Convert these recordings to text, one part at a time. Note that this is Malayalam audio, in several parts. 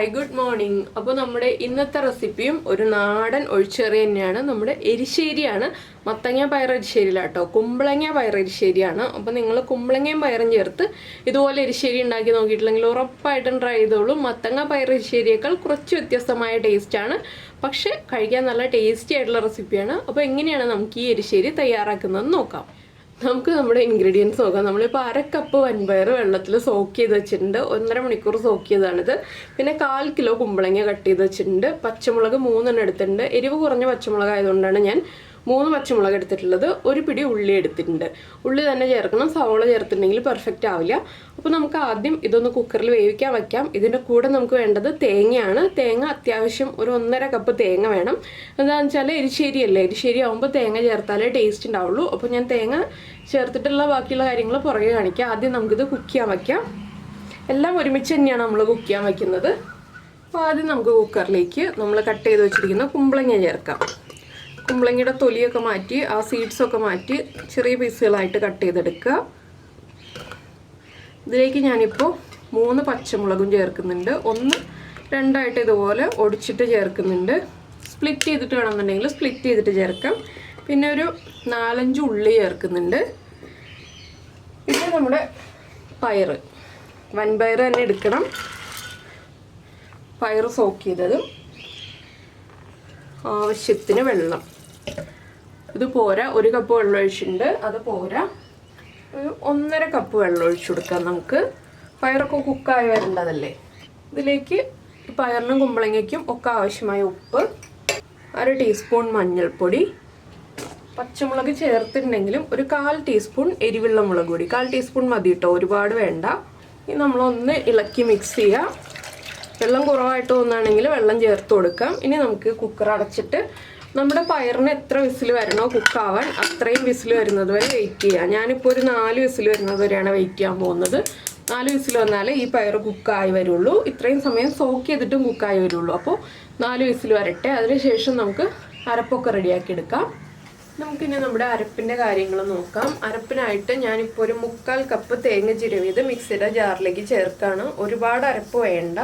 Hi good morning. അപ്പോൾ നമ്മുടെ ഇന്നത്തെ റെസിപ്പിയും ഒരു നാടൻ ഒഴിച്ചെറി തന്നെയാണ്. നമ്മുടെ എരിശ്ശേരിയാണ്. മത്തങ്ങ പയർ എരിശ്ശേരിയിലാട്ടോ, കുമ്പളങ്ങ പയർ എരിശ്ശേരിയാണ്. അപ്പോൾ നിങ്ങൾ കുമ്പളങ്ങയും പയറും ചേർത്ത് ഇതുപോലെ എരിശ്ശേരി ഉണ്ടാക്കി നോക്കിയിട്ടില്ലെങ്കിൽ ഉറപ്പായിട്ടും ട്രൈ ചെയ്തോളൂ. മത്തങ്ങ പയർ എരിശ്ശേരിയേക്കാൾ കുറച്ച് വ്യത്യസ്തമായ ടേസ്റ്റാണ്, പക്ഷേ കഴിക്കാൻ നല്ല ടേസ്റ്റി ആയിട്ടുള്ള റെസിപ്പിയാണ്. അപ്പോൾ എങ്ങനെയാണ് നമുക്ക് ഈ എരിശ്ശേരി തയ്യാറാക്കുന്നതെന്ന് നോക്കാം. നമുക്ക് നമ്മുടെ ഇൻഗ്രീഡിയൻസ് നോക്കാം. നമ്മളിപ്പോൾ 1/2 കപ്പ് വൻപയർ വെള്ളത്തിൽ സോക്ക് ചെയ്ത് വെച്ചിട്ടുണ്ട്. 1.5 മണിക്കൂർ സോക്ക് ചെയ്തതാണിത്. പിന്നെ 1/4 കിലോ കുമ്പളങ്ങ കട്ട് ചെയ്ത് വെച്ചിട്ടുണ്ട്. പച്ചമുളക് 3 എടുത്തിട്ടുണ്ട്. എരിവ് കുറഞ്ഞ പച്ചമുളക് ആയതുകൊണ്ടാണ് ഞാൻ 3 പച്ചമുളക് എടുത്തിട്ടുള്ളത്. ഒരു പിടി ഉള്ളി എടുത്തിട്ടുണ്ട്. ഉള്ളി തന്നെ ചേർക്കണം, സവാള ചേർത്തിട്ടുണ്ടെങ്കിൽ പെർഫെക്റ്റ് ആവില്ല. അപ്പോൾ നമുക്ക് ആദ്യം ഇതൊന്ന് കുക്കറിൽ വേവിക്കാൻ വയ്ക്കാം. ഇതിൻ്റെ കൂടെ നമുക്ക് വേണ്ടത് തേങ്ങയാണ്. തേങ്ങ അത്യാവശ്യം ഒരു 1.5 കപ്പ് തേങ്ങ വേണം. എന്താണെന്ന് വെച്ചാൽ എരിശ്ശേരിയല്ലേ, എരിശ്ശേരി ആകുമ്പോൾ തേങ്ങ ചേർത്താലേ ടേസ്റ്റ് ഉണ്ടാവുള്ളൂ. അപ്പോൾ ഞാൻ തേങ്ങ ചേർത്തിട്ടുള്ള ബാക്കിയുള്ള കാര്യങ്ങൾ പുറകെ കാണിക്കാം. ആദ്യം നമുക്കിത് കുക്ക് ചെയ്യാൻ വയ്ക്കാം. എല്ലാം ഒരുമിച്ച് തന്നെയാണ് നമ്മൾ കുക്ക് ചെയ്യാൻ വയ്ക്കുന്നത്. അപ്പോൾ ആദ്യം നമുക്ക് കുക്കറിലേക്ക് നമ്മൾ കട്ട് ചെയ്ത് വെച്ചിരിക്കുന്ന കുമ്പളങ്ങ ചേർക്കാം. കുമ്പളങ്ങയുടെ തൊലിയൊക്കെ മാറ്റി ആ സീഡ്സൊക്കെ മാറ്റി ചെറിയ പീസുകളായിട്ട് കട്ട് ചെയ്തെടുക്കുക. ഇതിലേക്ക് ഞാനിപ്പോൾ 3 പച്ചമുളകും ചേർക്കുന്നുണ്ട്. 1, 2 ഇതുപോലെ ഒടിച്ചിട്ട് ചേർക്കുന്നുണ്ട്. സ്പ്ലിറ്റ് ചെയ്തിട്ട് വേണമെന്നുണ്ടെങ്കിൽ സ്പ്ലിറ്റ് ചെയ്തിട്ട് ചേർക്കാം. പിന്നെ ഒരു 4-5 ഉള്ളി ചേർക്കുന്നുണ്ട്. പിന്നെ നമ്മുടെ പയർ, വൻപയർ തന്നെ എടുക്കണം. പയർ സോക്ക് ചെയ്തതും ആവശ്യത്തിന് വെള്ളം. ഇത് പോരാ, 1 കപ്പ് വെള്ളം ഒഴിച്ചിട്ടുണ്ട്. അത് പോരാ, ഒരു 1.5 കപ്പ് വെള്ളം ഒഴിച്ചു കൊടുക്കാം. നമുക്ക് പയറൊക്കെ കുക്കായി വരേണ്ടതല്ലേ. ഇതിലേക്ക് പയറിനും കുമ്പളങ്ങയ്ക്കും ഒക്കെ ആവശ്യമായ ഉപ്പ്, 1/2 ടീസ്പൂൺ മഞ്ഞൾപ്പൊടി, പച്ചമുളക് ചേർത്തിട്ടുണ്ടെങ്കിലും ഒരു 1/4 ടീസ്പൂൺ എരിവുള്ള മുളക് പൊടി. 1/4 ടീസ്പൂൺ മതി കേട്ടോ, ഒരുപാട് വേണ്ട. ഇനി നമ്മളൊന്ന് ഇളക്കി മിക്സ് ചെയ്യുക. വെള്ളം കുറവായിട്ട് തോന്നുകയാണെങ്കിൽ വെള്ളം ചേർത്ത് കൊടുക്കാം. ഇനി നമുക്ക് കുക്കർ അടച്ചിട്ട് നമ്മുടെ പയറിന് എത്ര വിസിൽ വരണോ കുക്കാവാൻ അത്രയും വിസിൽ വരുന്നത് വരെ വെയിറ്റ് ചെയ്യുക. ഞാനിപ്പോൾ ഒരു 4 വിസിൽ വരുന്നത് വരെയാണ് വെയിറ്റ് ചെയ്യാൻ പോകുന്നത്. 4 വിസിൽ വന്നാലേ ഈ പയർ കുക്കായി വരുള്ളൂ. ഇത്രയും സമയം സോക്ക് ചെയ്തിട്ടും കുക്കായി വരുള്ളൂ. അപ്പോൾ 4 വിസിൽ വരട്ടെ. അതിനുശേഷം നമുക്ക് അരപ്പൊക്കെ റെഡിയാക്കി എടുക്കാം. നമുക്കിനി നമ്മുടെ അരപ്പിൻ്റെ കാര്യങ്ങൾ നോക്കാം. അരപ്പിനായിട്ട് ഞാനിപ്പോൾ ഒരു 3/4 കപ്പ് തേങ്ങ ചിരവിയത് മിക്സിയുടെ ജാറിലേക്ക് ചേർക്കുകയാണ്. ഒരുപാട് അരപ്പ് വേണ്ട.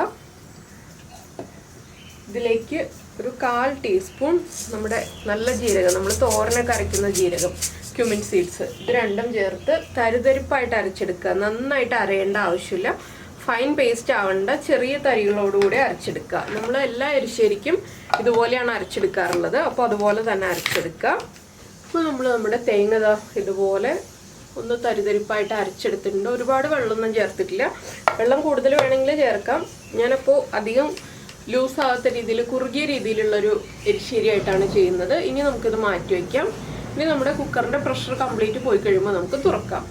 ഇതിലേക്ക് ഒരു 1/4 ടീസ്പൂൺ നമ്മുടെ നല്ല ജീരകം, നമ്മൾ തോരനൊക്കെ അരയ്ക്കുന്ന ജീരകം, ക്യുമിൻ സീഡ്സ്, ഇത് രണ്ടും ചേർത്ത് തരിതരിപ്പായിട്ട് അരച്ചെടുക്കുക. നന്നായിട്ട് അരയേണ്ട ആവശ്യമില്ല, ഫൈൻ പേസ്റ്റ് ആവേണ്ട, ചെറിയ തരികളോടുകൂടി അരച്ചെടുക്കുക. നമ്മൾ എല്ലാ എരിശ്ശേരിക്കും ഇതുപോലെയാണ് അരച്ചെടുക്കാറുള്ളത്. അപ്പോൾ അതുപോലെ തന്നെ അരച്ചെടുക്കുക. അപ്പോൾ നമ്മൾ നമ്മുടെ തേങ്ങ ഇതുപോലെ ഒന്ന് തരിതരിപ്പായിട്ട് അരച്ചെടുത്തിട്ടുണ്ട്. ഒരുപാട് വെള്ളമൊന്നും ചേർത്തിട്ടില്ല. വെള്ളം കൂടുതൽ വേണമെങ്കിൽ ചേർക്കാം. ഞാനപ്പോൾ അധികം ലൂസ് ആകാത്ത രീതിയിൽ, കുറുകിയ രീതിയിലുള്ളൊരു എരിശ്ശേരി ആയിട്ടാണ് ചെയ്യുന്നത്. ഇനി നമുക്കിത് മാറ്റി വയ്ക്കാം. ഇനി നമ്മുടെ കുക്കറിൻ്റെ പ്രഷർ കംപ്ലീറ്റ് പോയി കഴിയുമ്പോൾ നമുക്ക് തുറക്കാം.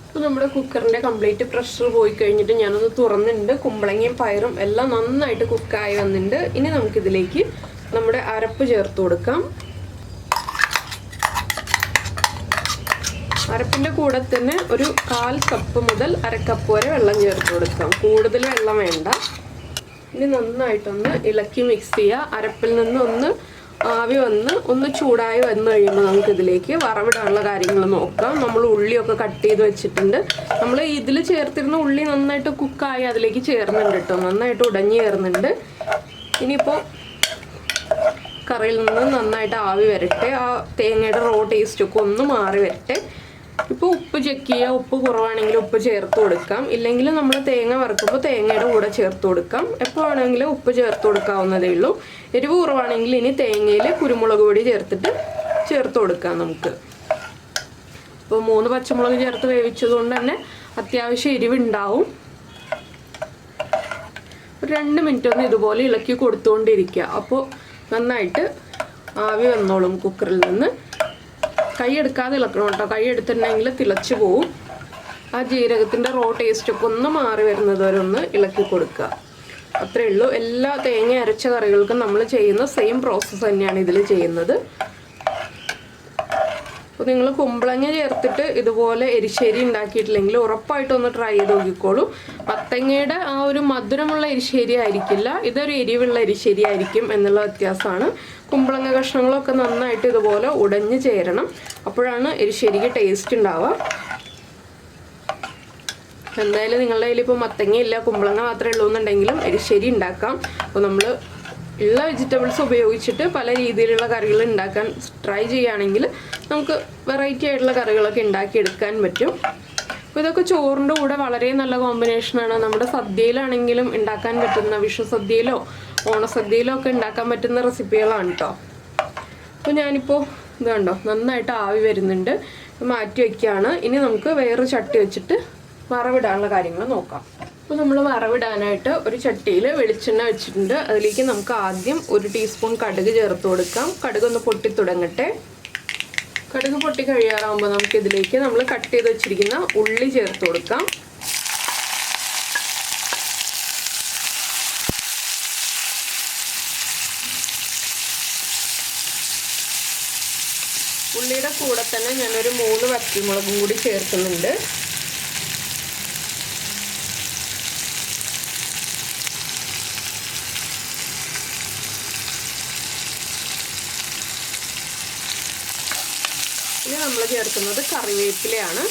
അപ്പോൾ നമ്മുടെ കുക്കറിൻ്റെ കംപ്ലീറ്റ് പ്രഷർ പോയി കഴിഞ്ഞിട്ട് ഞാനൊന്ന് തുറന്നിട്ടുണ്ട്. കുമ്പളങ്ങയും പയറും എല്ലാം നന്നായിട്ട് കുക്കായി വന്നിട്ടുണ്ട്. ഇനി നമുക്കിതിലേക്ക് നമ്മുടെ അരപ്പ് ചേർത്ത് കൊടുക്കാം. അരപ്പിൻ്റെ കൂടെ തന്നെ ഒരു 1/4 കപ്പ് മുതൽ 1/2 കപ്പ് വരെ വെള്ളം ചേർത്ത് കൊടുക്കാം. കൂടുതൽ വെള്ളം വേണ്ട. ഇനി നന്നായിട്ടൊന്ന് ഇളക്കി മിക്സ് ചെയ്യുക. അരപ്പിൽ നിന്ന് ഒന്ന് ആവി വന്ന് ഒന്ന് ചൂടായി വന്നു കഴിയുമ്പോൾ നമുക്കിതിലേക്ക് വറവിടാനുള്ള കാര്യങ്ങൾ നോക്കാം. നമ്മൾ ഉള്ളിയൊക്കെ കട്ട് ചെയ്ത് വെച്ചിട്ടുണ്ട്. നമ്മൾ ഇതിൽ ചേർത്തിരുന്ന ഉള്ളി നന്നായിട്ട് കുക്കായി അതിലേക്ക് ചേർന്നുണ്ട് കേട്ടോ, നന്നായിട്ട് ഉടഞ്ഞു ചേർന്നുണ്ട്. ഇനിയിപ്പോൾ കറിയിൽ നിന്ന് നന്നായിട്ട് ആവി വരട്ടെ, ആ തേങ്ങയുടെ റോ ടേസ്റ്റൊക്കെ ഒന്ന് മാറി വരട്ടെ. ഇപ്പോൾ ഉപ്പ് ചെക്ക് ചെയ്യുക. ഉപ്പ് കുറവാണെങ്കിൽ ഉപ്പ് ചേർത്ത് കൊടുക്കാം. ഇല്ലെങ്കിൽ നമ്മൾ തേങ്ങ വറുക്കുമ്പോൾ തേങ്ങയുടെ കൂടെ ചേർത്ത് കൊടുക്കാം. എപ്പോൾ വേണമെങ്കിലും ഉപ്പ് ചേർത്ത് കൊടുക്കാവുന്നതേ ഉള്ളൂ. എരിവ് കുറവാണെങ്കിൽ ഇനി തേങ്ങയിൽ കുരുമുളക് പൊടി ചേർത്ത് കൊടുക്കാം നമുക്ക്. ഇപ്പോൾ 3 പച്ചമുളക് ചേർത്ത് വേവിച്ചതുകൊണ്ട് തന്നെ അത്യാവശ്യം എരിവുണ്ടാവും. ഒരു 2 മിനിറ്റ് ഒന്ന് ഇതുപോലെ ഇളക്കി കൊടുത്തുകൊണ്ടിരിക്കുക. അപ്പോൾ നന്നായിട്ട് ആവി വന്നോളും കുക്കറിൽ നിന്ന്. കൈ എടുക്കാതെ ഇളക്കണം കേട്ടോ, കൈ എടുത്തിട്ടുണ്ടെങ്കിൽ തിളച്ച് പോവും. ആ ജീരകത്തിൻ്റെ റോ ടേസ്റ്റൊക്കെ ഒന്ന് മാറി വരുന്നത് വരെ ഒന്ന് ഇളക്കി കൊടുക്കുക. അത്രയേ ഉള്ളൂ. എല്ലാ തേങ്ങ അരച്ച കറികൾക്കും നമ്മൾ ചെയ്യുന്ന സെയിം പ്രോസസ്സ് തന്നെയാണ് ഇതിൽ ചെയ്യുന്നത്. അപ്പോൾ നിങ്ങൾ കുമ്പളങ്ങ ചേർത്തിട്ട് ഇതുപോലെ എരിശ്ശേരി ഉണ്ടാക്കിയിട്ടില്ലെങ്കിൽ ഉറപ്പായിട്ടൊന്ന് ട്രൈ ചെയ്ത് നോക്കിക്കോളൂ. മത്തങ്ങയുടെ ആ ഒരു മധുരമുള്ള എരിശ്ശേരി ആയിരിക്കില്ല, ഇതൊരു എരിവുള്ള എരിശ്ശേരി ആയിരിക്കും എന്നുള്ള വ്യത്യാസമാണ്. കുമ്പളങ്ങ കഷ്ണങ്ങളൊക്കെ നന്നായിട്ട് ഇതുപോലെ ഉടഞ്ഞ് ചേരണം, അപ്പോഴാണ് എരിശ്ശേരിക്ക് ടേസ്റ്റ് ഉണ്ടാവുക. എന്തായാലും നിങ്ങളുടെ കയ്യിൽ ഇപ്പോൾ മത്തങ്ങയില്ല, കുമ്പളങ്ങ മാത്രമേ ഉള്ളൂ എന്നുണ്ടെങ്കിലും എരിശ്ശേരി ഉണ്ടാക്കാം. അപ്പോൾ നമ്മൾ ഉള്ള വെജിറ്റബിൾസ് ഉപയോഗിച്ചിട്ട് പല രീതിയിലുള്ള കറികൾ ഉണ്ടാക്കാൻ ട്രൈ ചെയ്യുകയാണെങ്കിൽ നമുക്ക് വെറൈറ്റി ആയിട്ടുള്ള കറികളൊക്കെ ഉണ്ടാക്കിയെടുക്കാൻ പറ്റും. അപ്പോൾ ഇതൊക്കെ ചോറിൻ്റെ കൂടെ വളരെ നല്ല കോമ്പിനേഷനാണ്. നമ്മുടെ സദ്യയിലാണെങ്കിലും ഉണ്ടാക്കാൻ പറ്റുന്ന, വിഷു സദ്യയിലോ ഓണസദ്യയിലോ ഒക്കെ ഉണ്ടാക്കാൻ പറ്റുന്ന റെസിപ്പികളാണ് കേട്ടോ. അപ്പോൾ ഞാനിപ്പോൾ ഇത് കണ്ടോ നന്നായിട്ട് ആവി വരുന്നുണ്ട്, മാറ്റി വയ്ക്കുകയാണ്. ഇനി നമുക്ക് വേറൊരു ചട്ടി വെച്ചിട്ട് വറവിടാനുള്ള കാര്യങ്ങൾ നോക്കാം. അപ്പോൾ നമ്മൾ വറവിടാനായിട്ട് ഒരു ചട്ടിയിൽ വെളിച്ചെണ്ണ വെച്ചിട്ടുണ്ട്. അതിലേക്ക് നമുക്ക് ആദ്യം 1 ടീസ്പൂൺ കടുക് ചേർത്ത് കൊടുക്കാം. കടുക് ഒന്ന് പൊട്ടി തുടങ്ങട്ടെ. കടുക് പൊട്ടി കഴിയാറാകുമ്പോൾ നമുക്ക് ഇതിലേക്ക് നമ്മൾ കട്ട് ചെയ്ത് വെച്ചിരിക്കുന്ന ഉള്ളി ചേർത്ത് കൊടുക്കാം. ഉള്ളിയുടെ കൂടെ തന്നെ ഞാനൊരു 3 വറ്റൽമുളകും കൂടി ചേർക്കുന്നുണ്ട്. ഇനി നമ്മൾ ചേർക്കുന്നത് കറിവേപ്പിലയാണ്.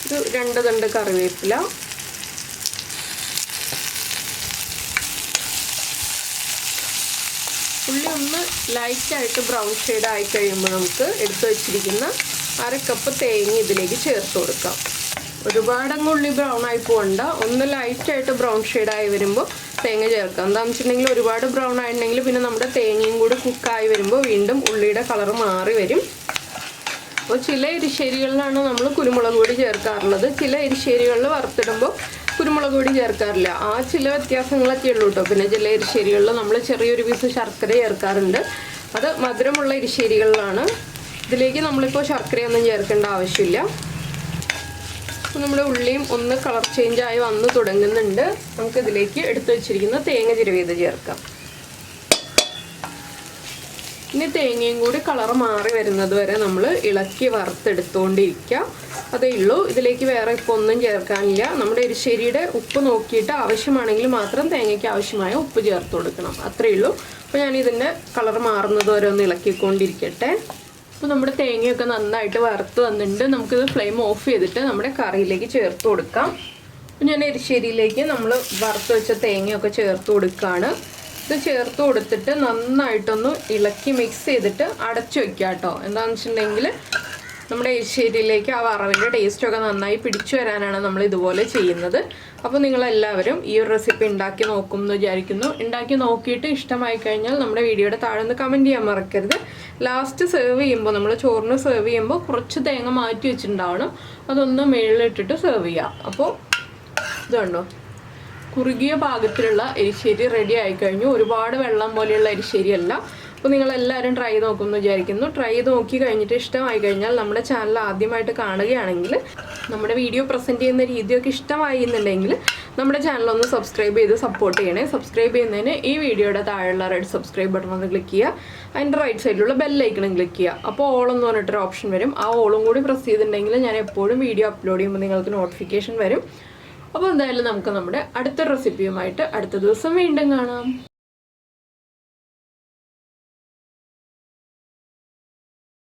ഒരു 2 തണ്ട് കറിവേപ്പില. ഉള്ളി ഒന്ന് ലൈറ്റായിട്ട് ബ്രൗൺ ഷെയ്ഡ് ആയി കഴിയുമ്പോൾ നമുക്ക് എടുത്തു വച്ചിരിക്കുന്ന 1/2 കപ്പ് തേങ്ങ ഇതിലേക്ക് ചേർത്ത് കൊടുക്കാം. ഒരുപാടങ്ങ് ഉള്ളി ബ്രൗൺ ആയി പോകണ്ട, ഒന്ന് ലൈറ്റായിട്ട് ബ്രൗൺ ഷെയ്ഡായി വരുമ്പോൾ തേങ്ങ ചേർക്കാം. എന്താണെന്ന് വെച്ചിട്ടുണ്ടെങ്കിൽ ഒരുപാട് ബ്രൗൺ ആയിട്ടുണ്ടെങ്കിൽ പിന്നെ നമ്മുടെ തേങ്ങയും കൂടി കുക്കായി വരുമ്പോൾ വീണ്ടും ഉള്ളിയുടെ കളർ മാറി വരും. അപ്പോൾ ചില എരിശ്ശേരികളിലാണ് നമ്മൾ കുരുമുളക് പൊടി ചേർക്കാറുള്ളത്, ചില എരിശ്ശേരികളിൽ വറുത്തിടുമ്പോൾ കുരുമുളക് പൊടി ചേർക്കാറില്ല. ആ ചില വ്യത്യാസങ്ങളൊക്കെ ഉള്ളൂ കേട്ടോ. പിന്നെ ചില എരിശ്ശേരികളിൽ നമ്മൾ ചെറിയൊരു പീസ് ശർക്കര ചേർക്കാറുണ്ട്, അത് മധുരമുള്ള എരിശ്ശേരികളിലാണ്. ഇതിലേക്ക് നമ്മളിപ്പോൾ ശർക്കരയൊന്നും ചേർക്കേണ്ട ആവശ്യമില്ല. നമ്മുടെ ഉള്ളിയും ഒന്ന് കളർ ചേഞ്ച് ആയി വന്ന് തുടങ്ങുന്നുണ്ട്. നമുക്കിതിലേക്ക് എടുത്തു വെച്ചിരിക്കുന്ന തേങ്ങ ചിരവിയത് ചേർക്കാം. ഇനി തേങ്ങയും കൂടി കളർ മാറി വരുന്നത് വരെ നമ്മൾ ഇളക്കി വറുത്തെടുത്തുകൊണ്ടിരിക്കുക. അതേ ഉള്ളൂ. ഇതിലേക്ക് വേറെ ഇപ്പോൾ ഒന്നും ചേർക്കാനില്ല. നമ്മുടെ എരിശ്ശേരിയുടെ ഉപ്പ് നോക്കിയിട്ട് ആവശ്യമാണെങ്കിൽ മാത്രം തേങ്ങയ്ക്ക് ആവശ്യമായ ഉപ്പ് ചേർത്ത് കൊടുക്കണം, അത്രയേ ഉള്ളൂ. അപ്പോൾ ഞാനിതിൻ്റെ കളർ മാറുന്നത് വരെ ഒന്ന് ഇളക്കിക്കൊണ്ടിരിക്കട്ടെ. അപ്പോൾ നമ്മുടെ തേങ്ങയൊക്കെ നന്നായിട്ട് വറുത്ത് വന്നിട്ടുണ്ട്. നമുക്കിത് ഫ്ലെയിം ഓഫ് ചെയ്തിട്ട് നമ്മുടെ കറിയിലേക്ക് ചേർത്ത് കൊടുക്കാം. അപ്പോൾ ഞാൻ എരിശ്ശേരിയിലേക്ക് നമ്മൾ വറുത്ത് വെച്ച തേങ്ങയൊക്കെ ചേർത്ത് കൊടുക്കുകയാണ്. ഇത് ചേർത്ത് കൊടുത്തിട്ട് നന്നായിട്ടൊന്ന് ഇളക്കി മിക്സ് ചെയ്തിട്ട് അടച്ചു വയ്ക്കുക കേട്ടോ. എന്താണെന്ന് വെച്ചിട്ടുണ്ടെങ്കിൽ നമ്മുടെ എരിശ്ശേരിയിലേക്ക് ആ വറവിൻ്റെ ടേസ്റ്റൊക്കെ നന്നായി പിടിച്ചു വരാനാണ് നമ്മൾ ഇതുപോലെ ചെയ്യുന്നത്. അപ്പോൾ നിങ്ങളെല്ലാവരും ഈ ഒരു റെസിപ്പി ഉണ്ടാക്കി നോക്കും എന്ന് വിചാരിക്കുന്നു. ഉണ്ടാക്കി നോക്കിയിട്ട് ഇഷ്ടമായി കഴിഞ്ഞാൽ നമ്മുടെ വീഡിയോയുടെ താഴെ നിന്ന് കമൻറ്റ് ചെയ്യാൻ മറക്കരുത്. ലാസ്റ്റ് സെർവ് ചെയ്യുമ്പോൾ, നമ്മൾ ചോറിന് സെർവ് ചെയ്യുമ്പോൾ കുറച്ച് തേങ്ങ മാറ്റി വെച്ചിട്ടുണ്ടാവണം, അതൊന്ന് മേളിലിട്ടിട്ട് സെർവ് ചെയ്യാം. അപ്പോൾ ഇതുണ്ടോ കുറുകിയ പാകത്തിലുള്ള എരിശ്ശേരി റെഡി ആയിക്കഴിഞ്ഞു. ഒരുപാട് വെള്ളം പോലെയുള്ള എരിശ്ശേരി അല്ല. അപ്പോൾ നിങ്ങളെല്ലാവരും ട്രൈ നോക്കുമെന്ന് വിചാരിക്കുന്നു. ട്രൈ ചെയ്ത് നോക്കി കഴിഞ്ഞിട്ട് ഇഷ്ടമായി കഴിഞ്ഞാൽ നമ്മുടെ ചാനൽ ആദ്യമായിട്ട് കാണുകയാണെങ്കിൽ, നമ്മുടെ വീഡിയോ പ്രസൻറ്റ് ചെയ്യുന്ന രീതിയൊക്കെ ഇഷ്ടമായി എന്നുണ്ടെങ്കിൽ നമ്മുടെ ചാനലൊന്ന് സബ്സ്ക്രൈബ് ചെയ്ത് സപ്പോർട്ട് ചെയ്യണേ. സബ്സ്ക്രൈബ് ചെയ്യുന്നതിന് ഈ വീഡിയോയുടെ താഴെയുള്ള റെഡ് സബ്സ്ക്രൈബ് ബട്ടൺ ഒന്ന് ക്ലിക്ക് ചെയ്യുക. അതിൻ്റെ റൈറ്റ് സൈഡിലുള്ള ബെല്ലൈക്കണം ക്ലിക്ക് ചെയ്യുക. അപ്പോൾ ഓൾ എന്ന് പറഞ്ഞിട്ടൊരു ഓപ്ഷൻ വരും. ആ ഓളും കൂടി പ്രസ് ചെയ്തിട്ടുണ്ടെങ്കിൽ ഞാൻ എപ്പോഴും വീഡിയോ അപ്ലോഡ് ചെയ്യുമ്പോൾ നിങ്ങൾക്ക് നോട്ടിഫിക്കേഷൻ വരും. അപ്പോൾ എന്തായാലും നമുക്ക് നമ്മുടെ അടുത്ത റെസിപ്പിയുമായിട്ട് അടുത്ത ദിവസം വീണ്ടും കാണാം.